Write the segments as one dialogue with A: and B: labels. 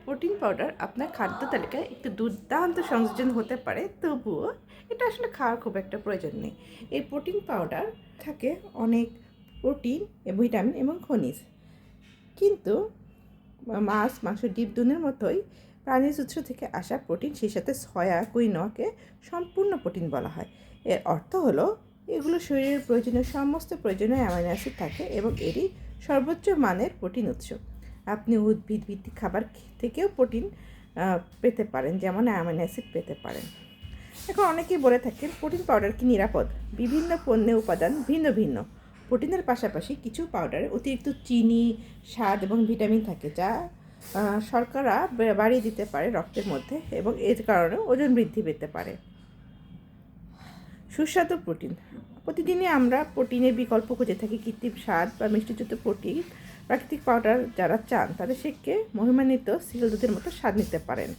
A: Protein powder আপনার খাদ্য তালিকায় একটু দুর্দান্ত সংযোজন হতে পারে, তবুও এটা আসলে খাওয়ার খুব একটা প্রয়োজন নেই। এই প্রোটিন পাউডার থাকে অনেক প্রোটিন, ভিটামিন এবং খনিজ, কিন্তু মাছ, মাংস, ডিম, দুধের মতোই প্রাণীজ উৎস থেকে আসা প্রোটিন, সেই সাথে সয়া, কুইনোয়াকে সম্পূর্ণ প্রোটিন বলা হয়। এর অর্থ হলো এগুলো শরীরের প্রয়োজনীয় সমস্ত প্রয়োজনীয় অ্যামাইনো অ্যাসিড থাকে এবং এরই সর্বোচ্চ মানের প্রোটিন উৎস। আপনি উদ্ভিদ ভিত্তিক খাবার থেকেও প্রোটিন পেতে পারেন, যেমন অ্যামাইনো অ্যাসিড পেতে পারেন। এখন অনেকেই বলে থাকেন প্রোটিন পাউডার কি নিরাপদ? বিভিন্ন পণ্যের উপাদান ভিন্ন ভিন্ন। প্রোটিনের পাশাপাশি কিছু পাউডারে অতিরিক্ত চিনি, স্বাদ এবং ভিটামিন থাকে, যা শর্করা বাড়িয়ে দিতে পারে রক্তের মধ্যে এবং এর কারণে ওজন বৃদ্ধি পেতে পারে। সুস্বাদু প্রোটিন। প্রতিদিনই আমরা প্রোটিনের বিকল্প খুঁজে থাকি। কৃত্রিম স্বাদ বা মিষ্টিযুক্ত প্রোটিন প্রাকৃতিক পাউডার যারা চান তাদের থেকে মহিমান্বিত সিল দুধের মতো স্বাদ নিতে পারেন।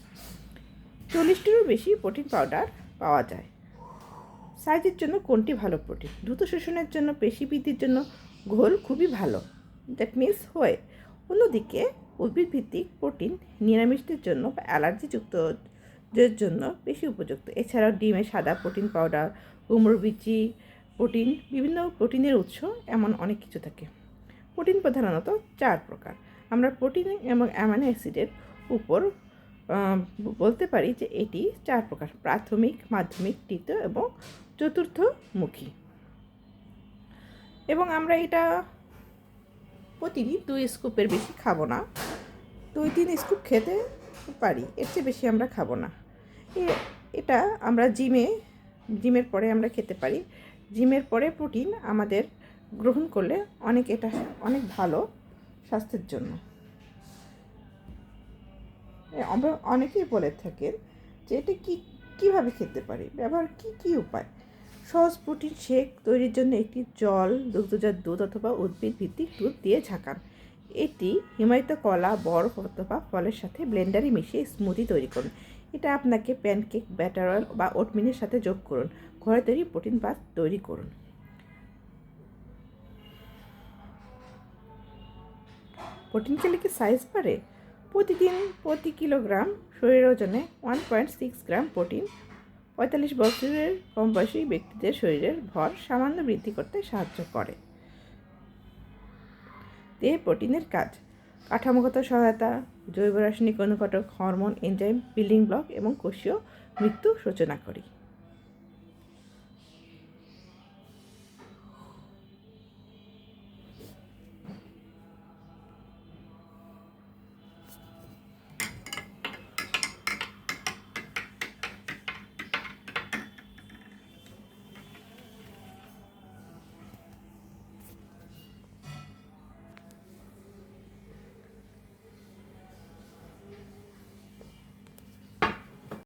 A: 40টিরও বেশি প্রোটিন পাউডার পাওয়া যায়। সাইজের জন্য কোনটি ভালো? প্রোটিন দ্রুত শোষণের জন্য, পেশি বৃদ্ধির জন্য ঘোল খুবই ভালো, দ্যাট মিনস হোয়ে। অন্যদিকে উদ্ভিদভিত্তিক প্রোটিন নিরামিষদের জন্য বা অ্যালার্জিযুক্তদের জন্য বেশি উপযুক্ত। এছাড়াও ডিমে সাদা প্রোটিন পাউডার, কুমড়ো বিচি প্রোটিন, বিভিন্ন প্রোটিনের উৎস, এমন অনেক কিছু থাকে। প্রোটিন প্রধানত 4 প্রকার। আমরা প্রোটিন এবং অ্যামাইনো অ্যাসিডের উপর বলতে পারি যে এটি 4 প্রকার: প্রাথমিক, মাধ্যমিক, তৃতীয় এবং চতুর্থমুখী। এবং আমরা এটা প্রতিদিন 2 স্কুপের বেশি খাবো না, 2-3 স্কুপ খেতে পারি, এর চেয়ে বেশি আমরা খাবো না। এটা আমরা জিমের পরে আমরা খেতে পারি। জিমের পরে প্রোটিন আমাদের গ্রহণ করলে এটা অনেক ভালো স্বাস্থ্যের জন্য। আমরা অনেকেই বলে থাকেন যে এটা কীভাবে খেতে পারি, ব্যবহার কী উপায়। সহজ প্রোটিন শেক তৈরির জন্য একটি জল, দুগ্ধজাত দুধ অথবা উদ্ভিদ ভিত্তিক দুধ দিয়ে ঝাঁকান। এটি হিমায়িত কলা, বরফ অথবা ফলের সাথে ব্লেন্ডারে মিশিয়ে স্মুদি তৈরি করুন। এটা আপনাকে প্যানকেক, ব্যাটার অয়েল বা ওটমিলের সাথে যোগ করুন। ঘরে তৈরি প্রোটিন বার তৈরি করুন। প্রোটিন খেলে কি সাইজ বাড়ে? প্রতিদিন প্রতি কিলোগ্রাম শরীরের ওজনে 1.6 গ্রাম প্রোটিন 45 বছরের কম বয়সী ব্যক্তিদের শরীরের ভর সামান্য বৃদ্ধি করতে সাহায্য করে। দেহে প্রোটিনের কাজ: কাঠামোগত সহায়তা, জৈব রাসায়নিক অনুঘটক, হরমোন, এনজাইম, বিল্ডিং ব্লক এবং কোষীয় মৃত্যু সূচনা করে।